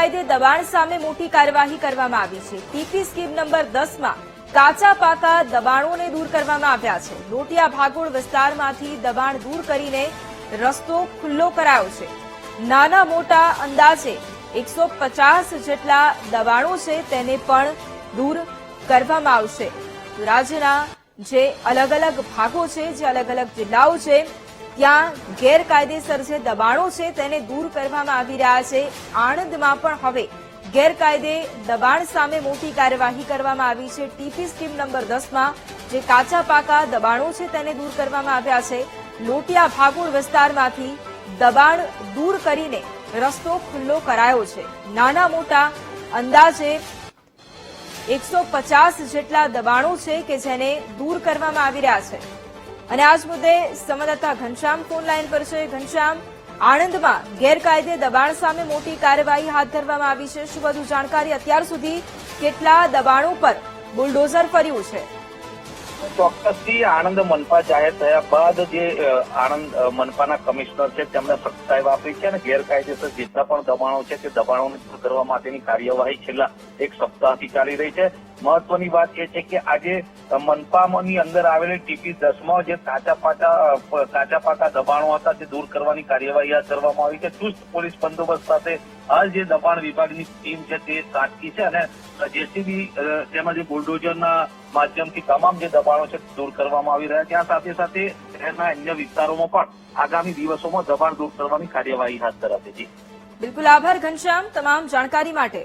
ગેરકાયદે દબાણ સામે મોટી કાર્યવાહી કરવામાં આવી છે। ટીપી સ્કીમ નંબર 10 માં કાચા પાકા દબાણોને દૂર કરવામાં આવ્યા છે। લોટિયા ભાગોળ વિસ્તારમાંથી દબાણ દૂર કરીને રસ્તો ખુલ્લો કરાયો છે। નાના મોટા અંદાજે 150 જેટલા દબાણો છે તેને પણ દૂર કરવામાં આવશે। રાજ્યના જે અલગ અલગ ભાગો છે, જે અલગ અલગ જિલ્લાઓ છે, ત્યાં ગેરકાયદેસર જે દબાણો છે તેને દૂર કરવામાં આવી રહ્યા છે। આણંદમાં પણ હવે ગેરકાયદે દબાણ સામે મોટી કાર્યવાહી કરવામાં આવી છે। ટીપી સ્કીમ નંબર 10 માં જે કાચા પાકા દબાણો છે તેને દૂર કરવામાં આવ્યા છે। લોટિયા ભાગોળ વિસ્તારમાંથી દબાણ દૂર કરીને રસ્તો ખુલ્લો કરાયો છે। નાના મોટા અંદાજે 150 જેટલા દબાણો છે કે જેને દૂર કરવામાં આવી રહ્યા છે। અને આજ મુદ્દે સંવાદદાતા ઘનશ્યામ ફોન લાઈન પર છે। ઘનશ્યામ, આણંદમાં ગેરકાયદે દબાણ સામે મોટી કાર્યવાહી હાથ ધરવામાં આવી છે। શું વધુ જાણકારી? અત્યાર સુધી કેટલા દબાણો પર બુલડોઝર ફર્યું છે? ચોક્કસથી આણંદ મનપા જાહેર થયા બાદ જે આણંદ મનપાના કમિશનર છે તેમણે સખ્તાઈ વાપરી છે અને ગેરકાયદેસર જેટલા પણ દબાણો છે તે દબાણોને દૂર કરવા માટેની કાર્યવાહી છેલ્લા એક સપ્તાહથી ચાલી રહી છે। મહત્વની વાત એ છે કે આજે મનપાની અંદર આવેલી ટીપી 10માં જે કાચા પાકા દબાણો હતા તે દૂર કરવાની કાર્યવાહી હાથ ધરવામાં આવી છે। ચુસ્ત પોલીસ બંદોબસ્ત સાથે હાલ જે દબાણ વિભાગની ટીમ છે તે તાકી છે અને જેસીબી તેમજ બુલડોઝરના માધ્યમથી તમામ જે દબાણો છે દૂર કરવામાં આવી રહ્યા। ત્યાં સાથે સાથે શહેરના અન્ય વિસ્તારોમાં પણ આગામી દિવસોમાં દબાણ દૂર કરવાની કાર્યવાહી હાથ ધરાશે। બિલકુલ, આભાર ઘનશ્યામ તમામ જાણકારી માટે।